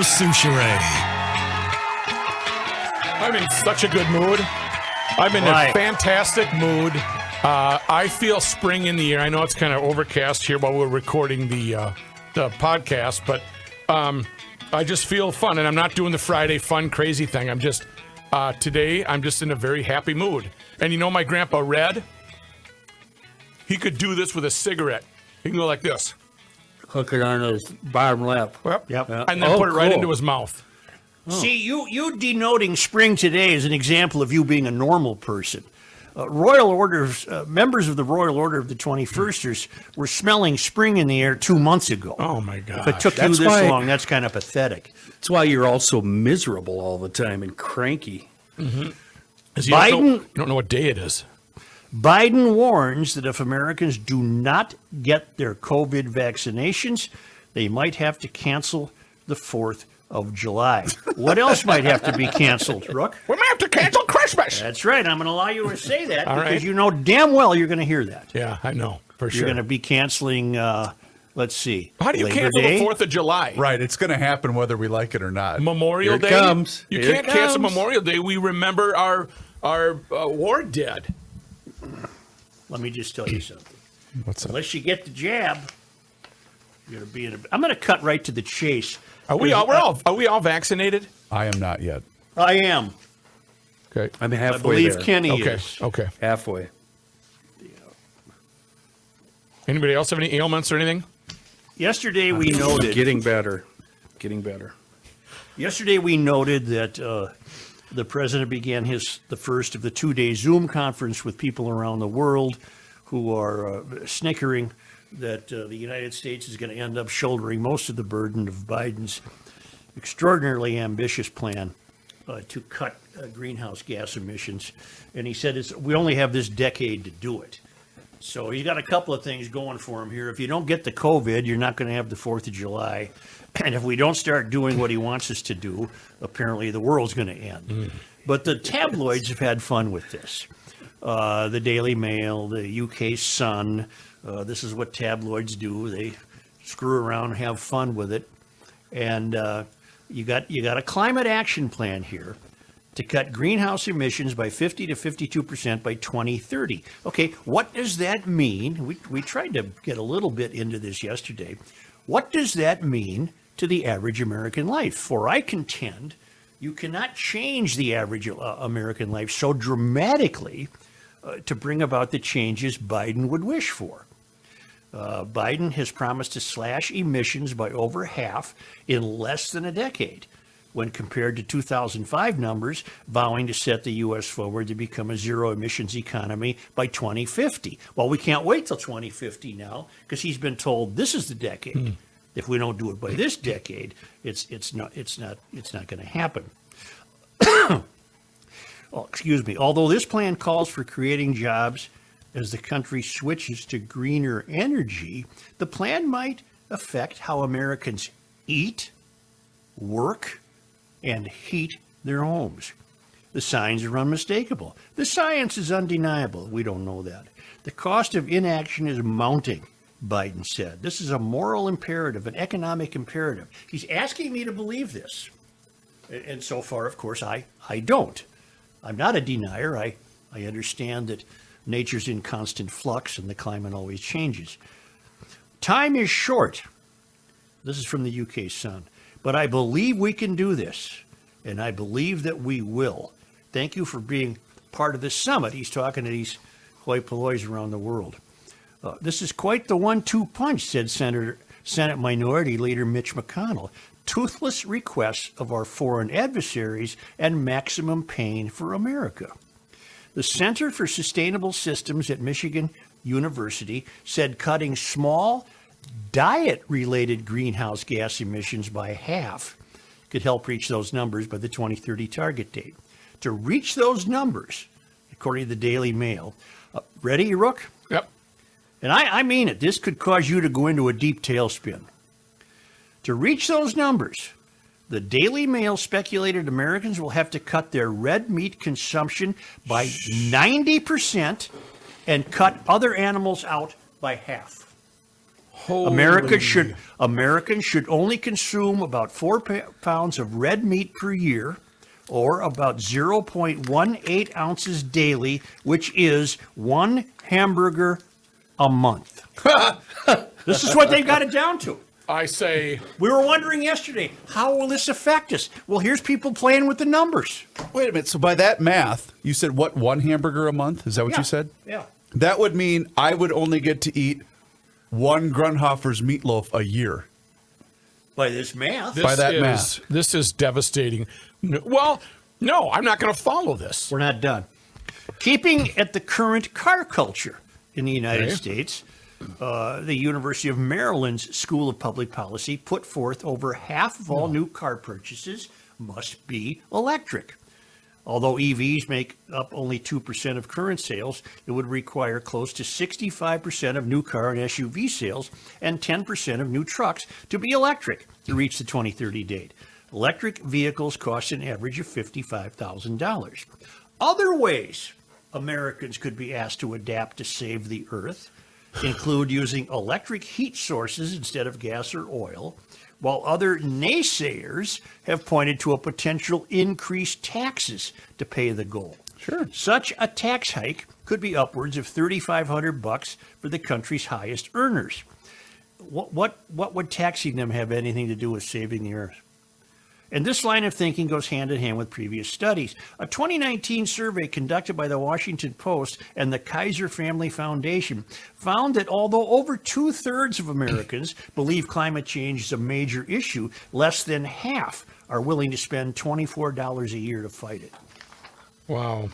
Souchere. I'm in such a good mood. I'm in a fantastic mood. I feel spring in the air. I know it's kind of overcast here while we're recording the podcast, but I just feel fun, and I'm not doing the Friday fun crazy thing. I'm just today I'm just in a very happy mood. And you know my grandpa Red? He could do this with a cigarette. He can go like this. Hook it on his bottom lip. Yep. And then put it right into his mouth. See, you denoting spring today is an example of you being a normal person. Members of the Royal Order of the 21sters were smelling spring in the air 2 months ago. Oh, my God. If it took you this long, that's kind of pathetic. That's why you're all so miserable all the time and cranky. Mm-hmm. You don't know what day it is. Biden warns that if Americans do not get their COVID vaccinations, they might have to cancel the 4th of July. What else might have to be canceled, Rook? We might have to cancel Christmas. That's right. I'm going to allow you to say that All because right. you know damn well you're going to hear that. Yeah, I know, for sure. You're going to be canceling, let's see. How do you Labor cancel Day? the 4th of July? Right, it's going to happen whether we like it or not. Memorial Here Day? it comes. You Here can't it cancel comes. Memorial Day. We remember our war dead. Let me just tell you something. What's up? Unless you get the jab, you're going to be in a... I'm going to cut right to the chase. Are we all vaccinated? I am not yet. I am. Okay. I'm I halfway believe there. Kenny Okay. is. Okay. Halfway. Anybody else have any ailments or anything? Yesterday we noted... Getting better. Getting better. Yesterday we noted that the president began the first of the 2-day Zoom conference with people around the world who are snickering that the United States is going to end up shouldering most of the burden of Biden's extraordinarily ambitious plan to cut greenhouse gas emissions. And he said we only have this decade to do it. So he's got a couple of things going for him here. If you don't get the COVID, you're not going to have the 4th of July. And if we don't start doing what he wants us to do, apparently the world's going to end. But the tabloids have had fun with this. The Daily Mail, the UK Sun, this is what tabloids do. They screw around and have fun with it. And you got a climate action plan here to cut greenhouse emissions by 50 to 52% by 2030. Okay, what does that mean? We tried to get a little bit into this yesterday. What does that mean to the average American life? For I contend you cannot change the average American life so dramatically to bring about the changes Biden would wish for. Biden has promised to slash emissions by over half in less than a decade, when compared to 2005 numbers, vowing to set the U.S. forward to become a zero-emissions economy by 2050. Well, we can't wait till 2050 now, because he's been told this is the decade. If we don't do it by this decade, it's not going to happen. Oh, excuse me. Although this plan calls for creating jobs as the country switches to greener energy, the plan might affect how Americans eat, work, and heat their homes. The signs are unmistakable. The science is undeniable. We don't know that. The cost of inaction is mounting, Biden said. This is a moral imperative, an economic imperative. He's asking me to believe this. And so far, of course, I don't. I'm not a denier. I understand that nature's in constant flux and the climate always changes. Time is short. This is from the UK Sun. But I believe we can do this, and I believe that we will. Thank you for being part of this summit. He's talking to these hoi pollois around the world. This is quite the 1-2 punch, said Senate Minority Leader Mitch McConnell. Toothless requests of our foreign adversaries and maximum pain for America. The Center for Sustainable Systems at Michigan University said cutting small diet-related greenhouse gas emissions by half could help reach those numbers by the 2030 target date. To reach those numbers, according to the Daily Mail, ready, Rook? Yep. And I mean it. This could cause you to go into a deep tailspin. To reach those numbers, the Daily Mail speculated Americans will have to cut their red meat consumption by 90% and cut other animals out by half. Americans should only consume about 4 pounds of red meat per year, or about 0.18 ounces daily, which is 1 hamburger a month. This is what they've got it down to. I say, We were wondering yesterday, how will this affect us? Well, here's people playing with the numbers. Wait a minute. So by that math, you said what, 1 hamburger a month? Is that what Yeah. you said? Yeah. That would mean I would only get to eat 1 Grunhofer's meatloaf a year. By this math. this By that is, math. This is devastating. Well, no, I'm not going to follow this. We're not done. Keeping at the current car culture in the United Okay. States, the University of Maryland's School of Public Policy put forth over half of all new car purchases must be electric. Although EVs make up only 2% of current sales, it would require close to 65% of new car and SUV sales and 10% of new trucks to be electric to reach the 2030 date. Electric vehicles cost an average of $55,000. Other ways Americans could be asked to adapt to save the earth include using electric heat sources instead of gas or oil, while other naysayers have pointed to a potential increased taxes to pay the goal. Sure. Such a tax hike could be upwards of $3,500 for the country's highest earners. What would taxing them have anything to do with saving the earth? And this line of thinking goes hand in hand with previous studies. A 2019 survey conducted by the Washington Post and the Kaiser Family Foundation found that although over 2/3 of Americans believe climate change is a major issue, less than half are willing to spend $24 a year to fight it. Wow.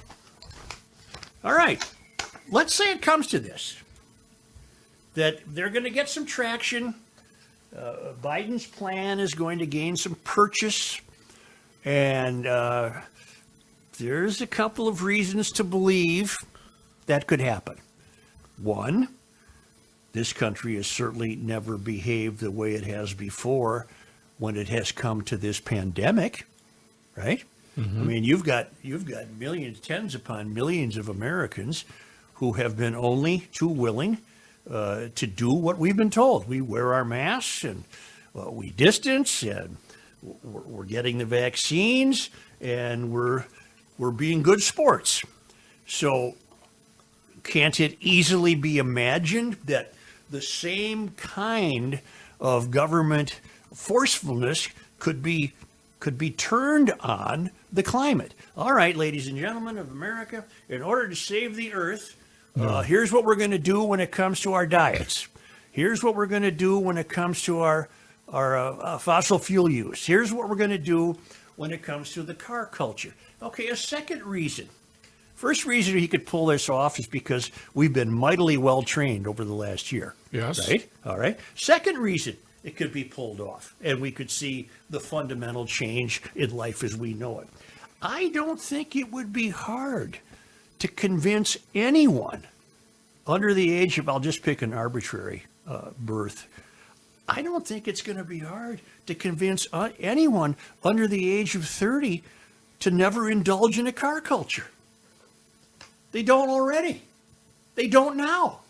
All right, let's say it comes to this, that they're going to get some traction. Biden's plan is going to gain some purchase, and there's a couple of reasons to believe that could happen. One, this country has certainly never behaved the way it has before when it has come to this pandemic, right? I mean, you've got millions, tens upon millions of Americans who have been only too willing to do what we've been told. We wear our masks and we distance, and we're getting the vaccines, and we're being good sports. So can't it easily be imagined that the same kind of government forcefulness could be turned on the climate? All right, ladies and gentlemen of America, in order to save the earth, here's what we're going to do when it comes to our diets. Here's what we're going to do when it comes to our fossil fuel use. Here's what we're going to do when it comes to the car culture. Okay, a second reason. First reason he could pull this off is because we've been mightily well trained over the last year. Yes. Right? All right. Second reason it could be pulled off, and we could see the fundamental change in life as we know it. I don't think it would be hard to convince anyone under the age of, I'll just pick an arbitrary birth. I don't think it's going to be hard to convince anyone under the age of 30 to never indulge in a car culture. They don't already. They don't now.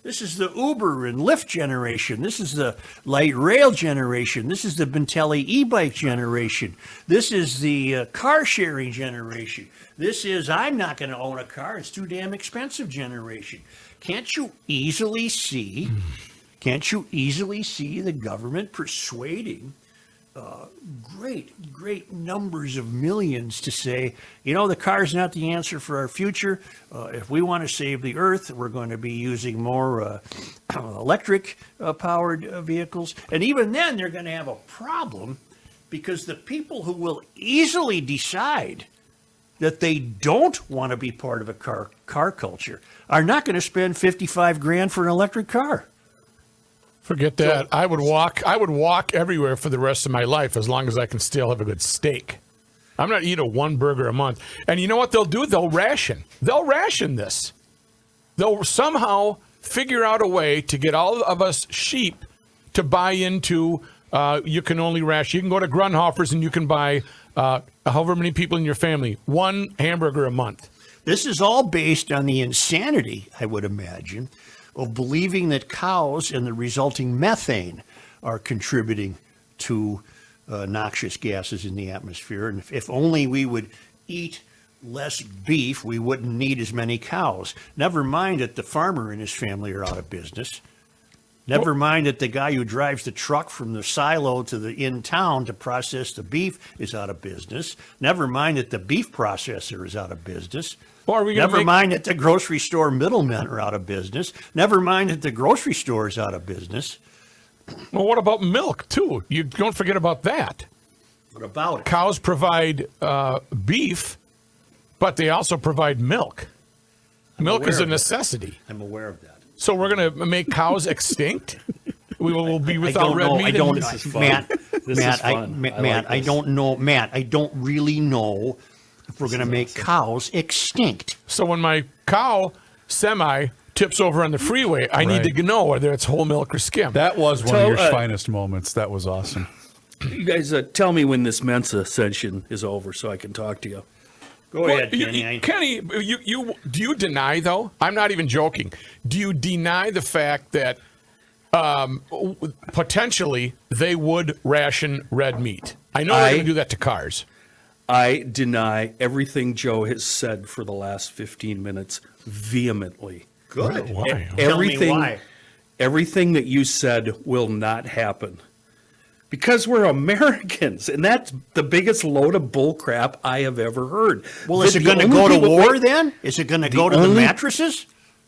This is the Uber and Lyft generation. This is the light rail generation. This is the Bentelli e-bike generation. This is the car sharing generation. This is, I'm not going to own a car, it's too damn expensive generation. Can't you easily see the government persuading great numbers of millions to say, you know, the car's not the answer for our future. If we want to save the earth, we're going to be using more electric powered vehicles. And even then, they're going to have a problem because the people who will easily decide that they don't want to be part of a car culture are not going to spend $55,000 for an electric car. Forget that. I would walk everywhere for the rest of my life as long as I can still have a good steak. I'm not eating 1 burger a month. And you know what they'll do? They'll ration this. They'll somehow figure out a way to get all of us sheep to buy into you can only ration. You can go to Grunhofer's and you can buy however many people in your family, 1 hamburger a month. This is all based on the insanity, I would imagine, of believing that cows and the resulting methane are contributing to noxious gases in the atmosphere. And if only we would eat less beef, we wouldn't need as many cows. Never mind that the farmer and his family are out of business. Never mind that the guy who drives the truck from the silo to the in town to process the beef is out of business. Never mind that the beef processor is out of business. Well, are we gonna Never mind that the grocery store middlemen are out of business. Never mind that the grocery store is out of business. Well, what about milk, too? You don't forget about that. What about it? Cows provide beef, but they also provide milk. Milk aware is a of that. necessity. I'm aware of that. So we're going to make cows extinct? We will be I without don't red know. meat? I don't. This is fun. Matt, This Matt, is fun. I Matt, like I this. don't know. Matt, I don't really know if we're going to make cows extinct. So when my cow semi tips over on the freeway, I need to know whether it's whole milk or skim. That was one Tell, of your finest moments. That was awesome. You guys tell me when this Mensa session is over so I can talk to you. Go Well, ahead, Kenny. Kenny, you do you deny though? I'm not even joking. Do you deny the fact that potentially they would ration red meat? I know they're going to do that to cars. I deny everything Joe has said for the last 15 minutes vehemently. Good. Why? Tell me Everything, why. everything that you said will not happen. Because we're Americans, and that's the biggest load of bull crap I have ever heard. Well, is The it going to only go to people- war then? Is it going to go to the only- mattresses?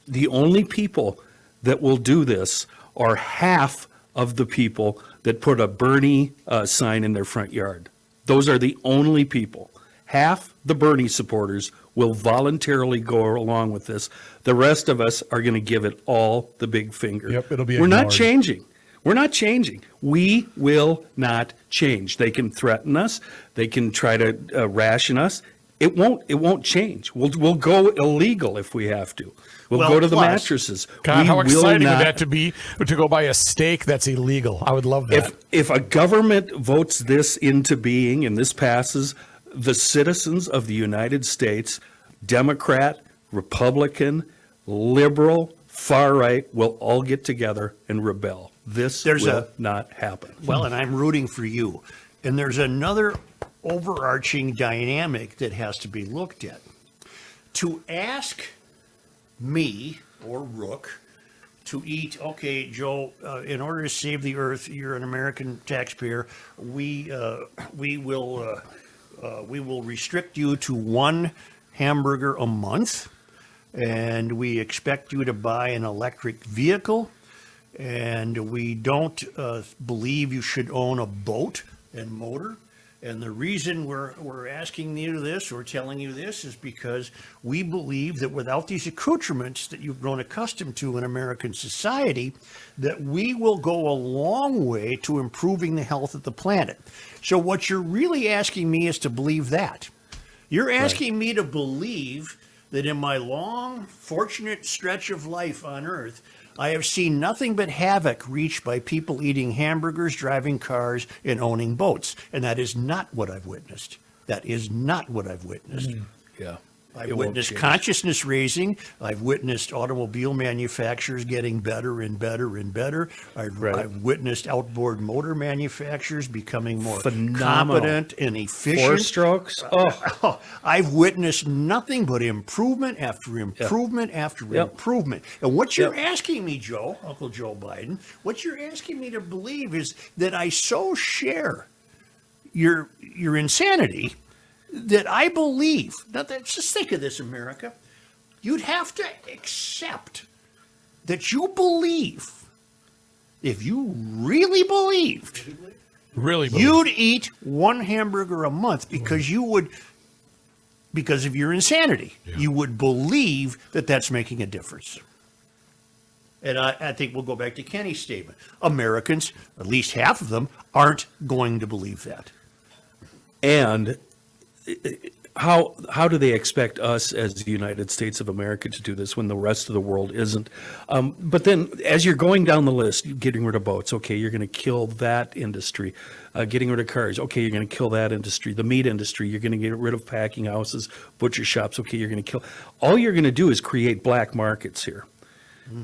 The only people that will do this are half of the people that put a Bernie sign in their front yard. Those are the only people. Half the Bernie supporters will voluntarily go along with this. The rest of us are going to give it all the big finger. Yep, it'll be We're not ignored. changing. We're not changing. We will not change. They can threaten us. They can try to ration us. It won't change. We'll go illegal if we have to. We'll Well, go to the plus- mattresses. God, We how will exciting not- would that to be to go buy a steak that's illegal? I would love that. If a government votes this into being and this passes, the citizens of the United States, Democrat, Republican, liberal, far right, will all get together and rebel. This There's will a- not happen. Well, and I'm rooting for you. And there's another overarching dynamic that has to be looked at. To ask me or Rook to eat, okay, Joe, in order to save the earth, you're an American taxpayer, we will restrict you to one hamburger a month, and we expect you to buy an electric vehicle, and we don't believe you should own a boat and motor. And the reason we're asking you this or telling you this is because we believe that without these accoutrements that you've grown accustomed to in American society, that we will go a long way to improving the health of the planet. So what you're really asking me is to believe that. You're asking me to believe that in my long, fortunate stretch of life on Earth, I have seen nothing but havoc reached by people eating hamburgers, driving cars, and owning boats. And that is not what I've witnessed. That is not what I've witnessed. Yeah. I've It won't witnessed change. consciousness raising. I've witnessed automobile manufacturers getting better and better and better. Right. I've witnessed outboard motor manufacturers becoming more Phenomenal. competent and efficient. Four strokes? Oh, I've witnessed nothing but improvement after improvement after Yep. improvement. And what you're Yep. asking me, Joe, Uncle Joe Biden, what you're asking me to believe is that I so share your insanity that I believe, now just think of this, America, you'd have to accept that you believe, if you really believed, Really believe. you'd eat one hamburger a month because you would, because of your insanity, you would believe that that's making a difference. And I think we'll go back to Kenny's statement. Americans, at least half of them, aren't going to believe that. and how do they expect us as the United States of America to do this when the rest of the world isn't? But then as you're going down the list, getting rid of boats, okay, you're going to kill that industry. Getting rid of cars, okay, you're going to kill that industry. The meat industry, you're going to get rid of packing houses, butcher shops, okay, you're going to kill. All you're going to do is create black markets here.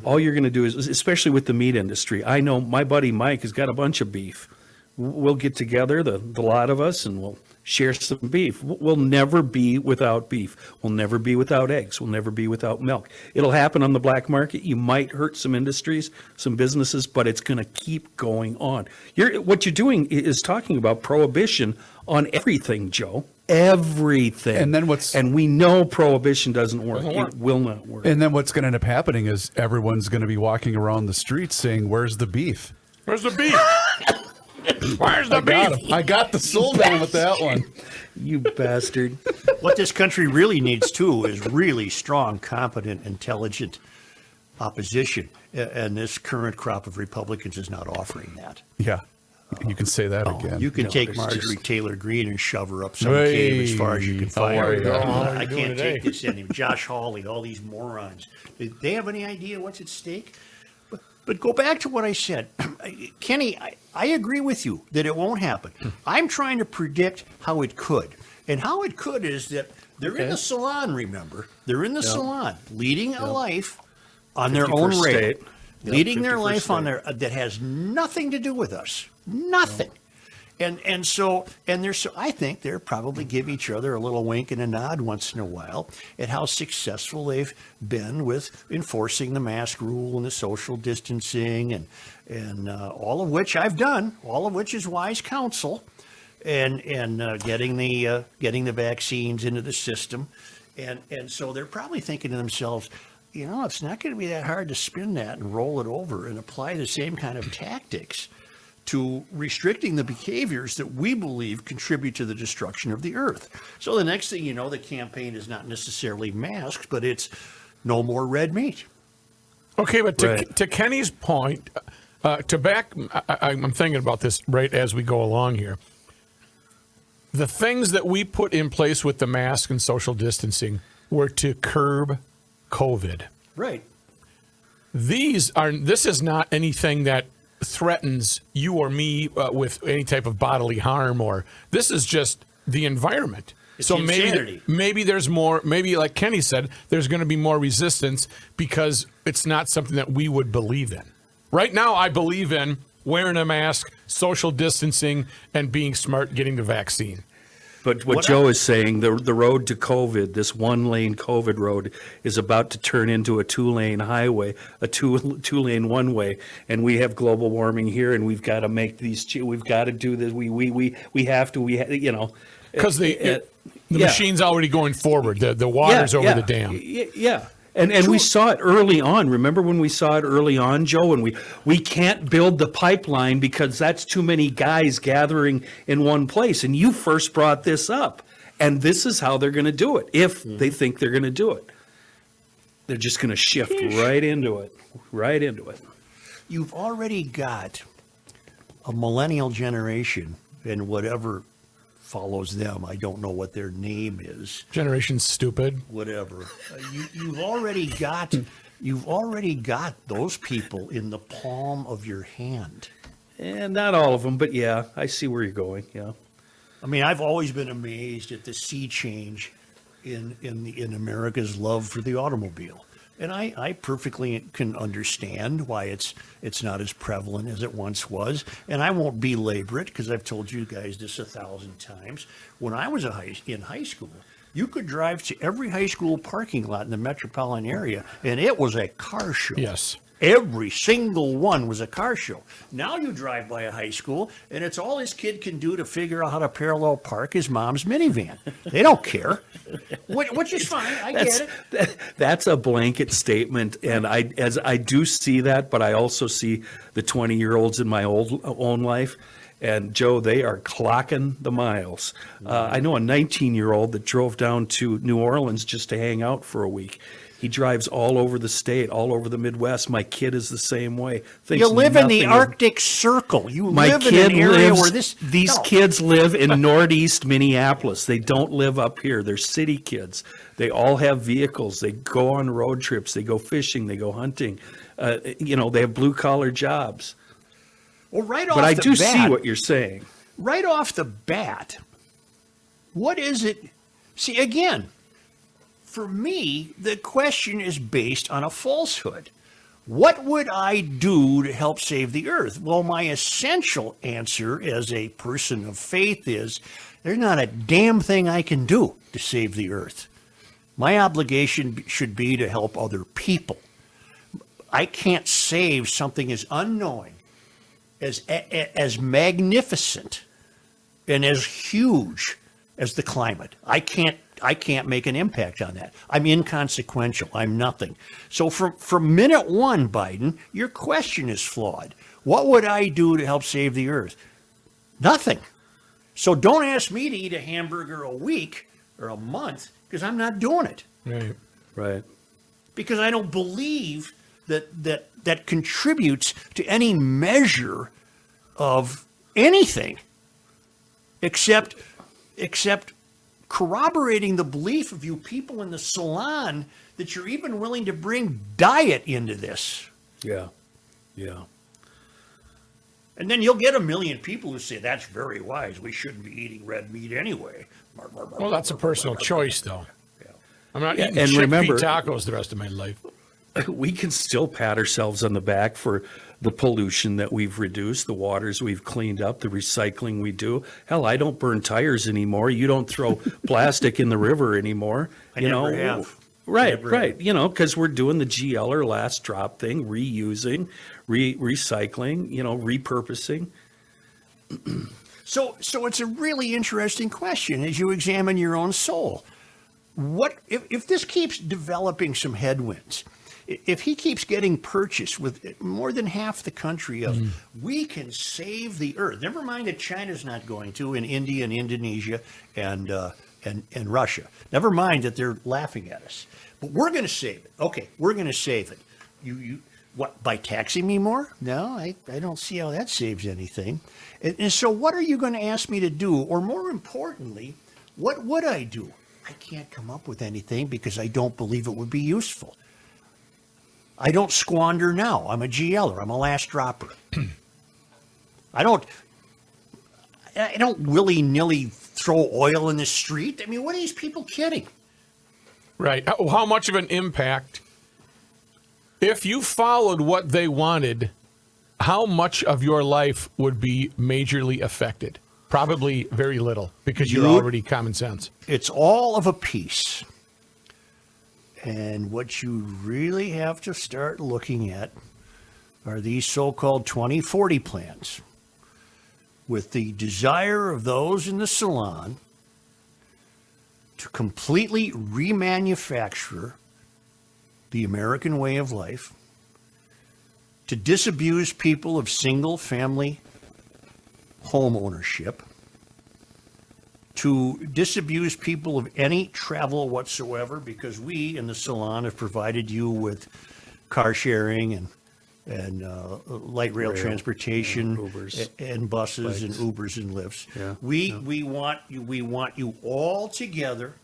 All you're going to do is, especially with the meat industry, I know my buddy Mike has got a bunch of beef. We'll get together, the lot of us, and we'll share some beef. We'll never be without beef. We'll never be without eggs. We'll never be without milk. It'll happen on the black market. You might hurt some industries, some businesses, but it's going to keep going on. What you're doing is talking about prohibition on everything, Joe. Everything. And we know prohibition doesn't work. It will not work. And then what's going to end up happening is everyone's going to be walking around the streets saying, "Where's the beef? Where's the beef? Where's the beef?" I got the soul down with that one. You bastard. What this country really needs, too, is really strong, competent, intelligent opposition. And this current crop of Republicans is not offering that. Yeah, you can say that again. You can No, take there's Marjorie just- Taylor Greene and shove her up some cave as far as you can find How are her. you? How are you I doing can't today? take this anymore. Josh Hawley, all these morons. Do they have any idea what's at stake? But go back to what I said. Kenny, I agree with you that it won't happen. I'm trying to predict how it could. And how it could is that they're in the salon, remember? They're in the salon, leading a life on their own 51st rate. state. Yep, Leading their 51st life on state. their that has nothing to do with us. Nothing. And so I think they're probably give each other a little wink and a nod once in a while at how successful they've been with enforcing the mask rule and the social distancing and all of which I've done, all of which is wise counsel, and getting the vaccines into the system, and so they're probably thinking to themselves, it's not going to be that hard to spin that and roll it over and apply the same kind of tactics to restricting the behaviors that we believe contribute to the destruction of the earth. So the next thing you know, the campaign is not necessarily masks, but it's no more red meat. Okay, but Right. to Kenny's point, I'm thinking about this right as we go along here. The things that we put in place with the mask and social distancing were to curb COVID. Right. This is not anything that threatens you or me with any type of bodily harm, or this is just the environment. It's so insanity. maybe there's more, maybe like Kenny said, there's going to be more resistance because it's not something that we would believe in. Right now, I believe in wearing a mask, social distancing, and being smart, getting the vaccine. But what Joe is saying, the road to COVID, this one-lane COVID road, is about to turn into a two-lane highway, a two-lane one-way, and we have global warming here, and we've got to make these. We've got to do this. We have to. Because the machine's already going forward. The water's over the dam. Yeah. And we saw it early on. Remember when we saw it early on, Joe? And we can't build the pipeline because that's too many guys gathering in one place. And you first brought this up. And this is how they're going to do it, if they think they're going to do it. They're just going to shift right into it. Right into it. You've already got a millennial generation and whatever follows them. I don't know what their name is. Generation stupid. Whatever. You've already got those people in the palm of your hand. And not all of them, but yeah, I see where you're going. Yeah. I mean, I've always been amazed at the sea change in America's love for the automobile. And I perfectly can understand why it's not as prevalent as it once was. And I won't belabor it because I've told you guys this 1,000 times. When I was in high school, you could drive to every high school parking lot in the metropolitan area, and it was a car show. Yes. Every single one was a car show. Now you drive by a high school, and it's all this kid can do to figure out how to parallel park his mom's minivan. They don't care, which is fine. I get it. That's a blanket statement, and I do see that, but I also see the 20-year-olds in my own life. And Joe, they are clocking the miles. I know a 19-year-old that drove down to New Orleans just to hang out for a week. He drives all over the state, all over the Midwest. My kid is the same way. You live in the Arctic Circle. You live in an area where these kids live in Northeast Minneapolis. They don't live up here. They're city kids. They all have vehicles. They go on road trips. They go fishing. They go hunting. They have blue-collar jobs. Well, but I do see what you're saying. Right off the bat, what is it? See, again, for me, the question is based on a falsehood. What would I do to help save the earth? Well, my essential answer as a person of faith is there's not a damn thing I can do to save the earth. My obligation should be to help other people. I can't save something as unknowing, as magnificent, and as huge as the climate. I can't make an impact on that. I'm inconsequential. I'm nothing. So from minute one, Biden, your question is flawed. What would I do to help save the earth? Nothing. So don't ask me to eat a hamburger a week or a month, because I'm not doing it. Right. Right. Because I don't believe that contributes to any measure of anything except corroborating the belief of you people in the salon that you're even willing to bring diet into this. Yeah. Yeah. And then you'll get a million people who say that's very wise. We shouldn't be eating red meat anyway. Well, that's a personal choice, though. I'm not eating and chickpea remember- tacos the rest of my life. We can still pat ourselves on the back for the pollution that we've reduced, the waters we've cleaned up, the recycling we do. Hell, I don't burn tires anymore. You don't throw plastic in the river anymore. I never have. Right, Never right. have. You know, because we're doing the GL or last drop thing, reusing, recycling, repurposing. So it's a really interesting question as you examine your own soul. What if this keeps developing some headwinds? If he keeps getting purchased with more than half the country of, we can save the earth. Never mind that China's not going to, in India and Indonesia and Russia. Never mind that they're laughing at us. But we're going to save it. Okay, we're going to save it. You what, by taxing me more? No, I don't see how that saves anything. And so what are you going to ask me to do? Or more importantly, what would I do? I can't come up with anything because I don't believe it would be useful. I don't squander now. I'm a GLer. I'm a last dropper. I don't willy-nilly throw oil in the street. I mean, what are these people kidding? Right. How much of an impact, if you followed what they wanted, how much of your life would be majorly affected? Probably very little, because you're already common sense. It's all of a piece. And what you really have to start looking at are these so-called 2040 plans, with the desire of those in the salon to completely remanufacture the American way of life, to disabuse people of single-family home ownership, to disabuse people of any travel whatsoever, because we in the salon have provided you with car sharing and light rail transportation, Ubers, and buses and bikes. Ubers and Lyfts. Yeah, We want you all together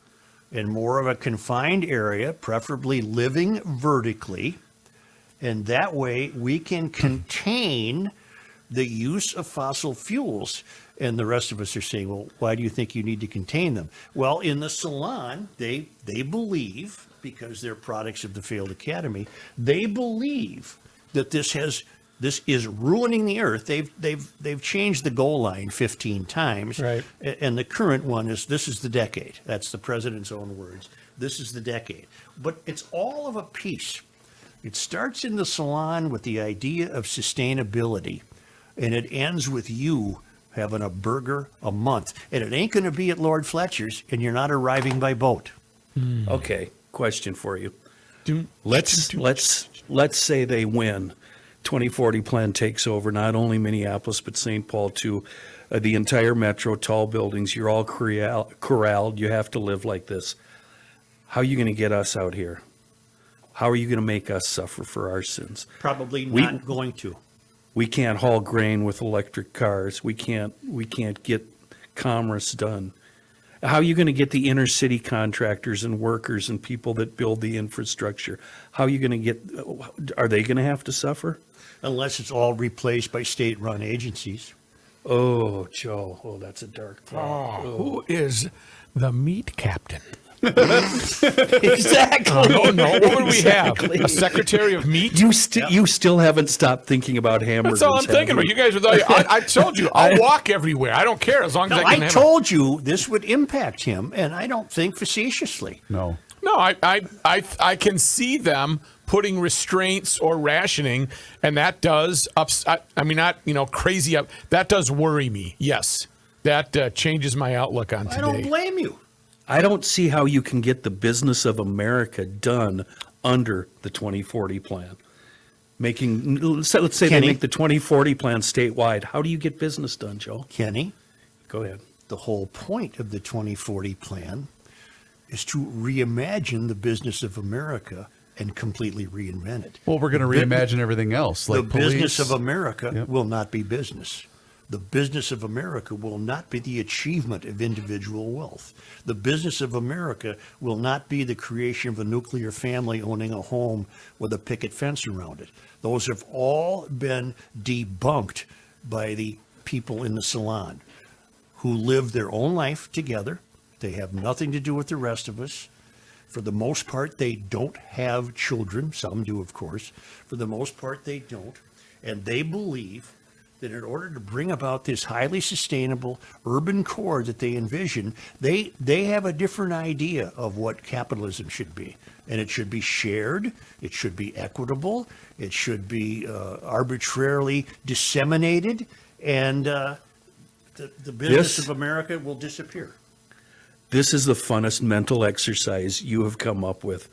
in more of a confined area, preferably living vertically, and that way we can contain the use of fossil fuels. And the rest of us are saying, well, why do you think you need to contain them? Well, in the salon, they believe, because they're products of the failed academy, they believe that this is ruining the earth. They've changed the goal line 15 times. Right. And the current one is, this is the decade. That's the president's own words. This is the decade. But it's all of a piece. It starts in the salon with the idea of sustainability, and it ends with you having a burger a month. And it ain't going to be at Lord Fletcher's, and you're not arriving by boat. Okay, question for you. Do- Let's say they win. 2040 plan takes over not only Minneapolis but St. Paul too. The entire metro, tall buildings. You're all corralled. You have to live like this. How are you going to get us out here? How are you going to make us suffer for our sins? Probably not going to. We can't haul grain with electric cars. We can't get commerce done. How are you going to get the inner city contractors and workers and people that build the infrastructure? How are you going to are they going to have to suffer? Unless it's all replaced by state-run agencies. Oh, Joe. Oh, that's a dark thought. Who is the meat captain? Exactly. Oh no! What would we Exactly. have? A secretary of meat? You still haven't stopped thinking about hamburgers. That's all I'm have thinking about. you? You guys with all your, I told you, I'll walk everywhere. I don't care as long as No, I can I have told you this would impact him, and I don't think facetiously. No. No, I can see them putting restraints or rationing, and that does not crazy up. That does worry me. Yes, that changes my outlook on today. I don't blame you. I don't see how you can get the business of America done under the 2040 plan. Let's say Kenny? they make the 2040 plan statewide. How do you get business done, Joe? Kenny, Go ahead. the whole point of the 2040 plan is to reimagine the business of America and completely reinvent it. Well, we're going to reimagine everything else. Like The business police. of America Yep. will not be business. The business of America will not be the achievement of individual wealth. The business of America will not be the creation of a nuclear family owning a home with a picket fence around it. Those have all been debunked by the people in the salon who live their own life together. They have nothing to do with the rest of us. For the most part, they don't have children. Some do, of course. For the most part, they don't. And they believe that in order to bring about this highly sustainable urban core that they envision, they have a different idea of what capitalism should be. And it should be shared, it should be equitable, it should be arbitrarily disseminated, and the business This- of America will disappear. This is the funnest mental exercise you have come up with,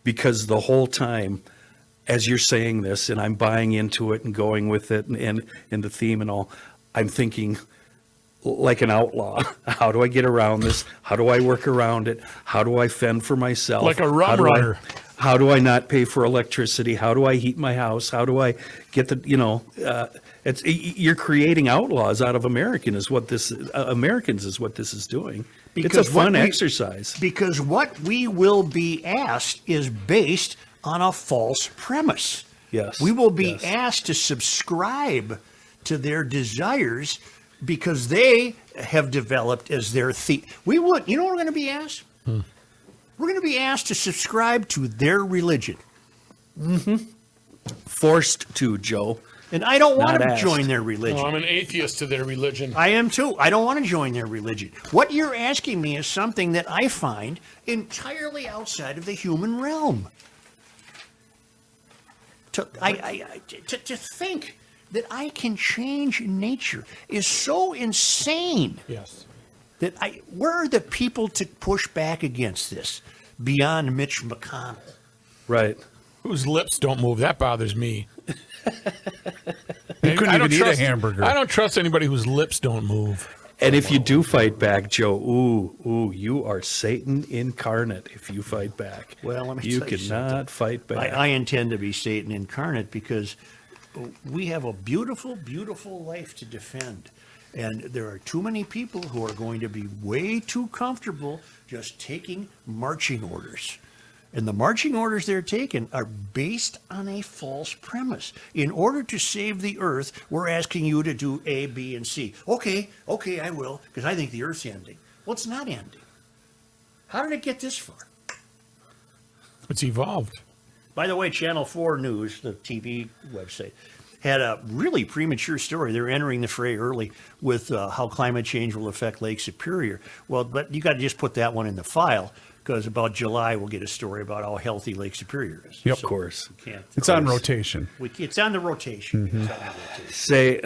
because the whole time, as you're saying this, and I'm buying into it and going with it and the theme and all, I'm thinking like an outlaw. How do I get around this? How do I work around it? How do I fend for myself? Like a rum How do runner. How do I not pay for electricity? How do I heat my house? How do I get you're creating outlaws out of Americans is what this is doing. It's a fun exercise. Because what we will be asked is based on a false premise. Yes, We will be yes. asked to subscribe to their desires because they have developed as their you know what we're going to be asked? We're going to be asked to subscribe to their religion. Forced to, Joe. And I don't want Not to asked. join their religion. No, I'm an atheist to their religion. I am too. I don't want to join their religion. What you're asking me is something that I find entirely outside of the human realm. To think that I can change nature is so insane Yes. that where are the people to push back against this beyond Mitch McConnell? Right. Whose lips don't move? That bothers me. You couldn't I don't even eat a trust- hamburger. I don't trust anybody whose lips don't move. And if you do fight back, Joe, you are Satan incarnate if you fight back. Well, let me You tell you cannot something. fight back. I intend to be Satan incarnate because we have a beautiful, beautiful life to defend. And there are too many people who are going to be way too comfortable just taking marching orders. And the marching orders they're taking are based on a false premise. In order to save the earth, we're asking you to do A, B, and C. Okay, I will, because I think the earth's ending. Well, it's not ending. How did it get this far? It's evolved. By the way, Channel 4 News, the TV website, had a really premature story. They're entering the fray early with how climate change will affect Lake Superior. Well, but you got to just put that one in the file, because about July we'll get a story about how healthy Lake Superior is. Of course. We can't. It's on rotation. It's on the rotation. Say,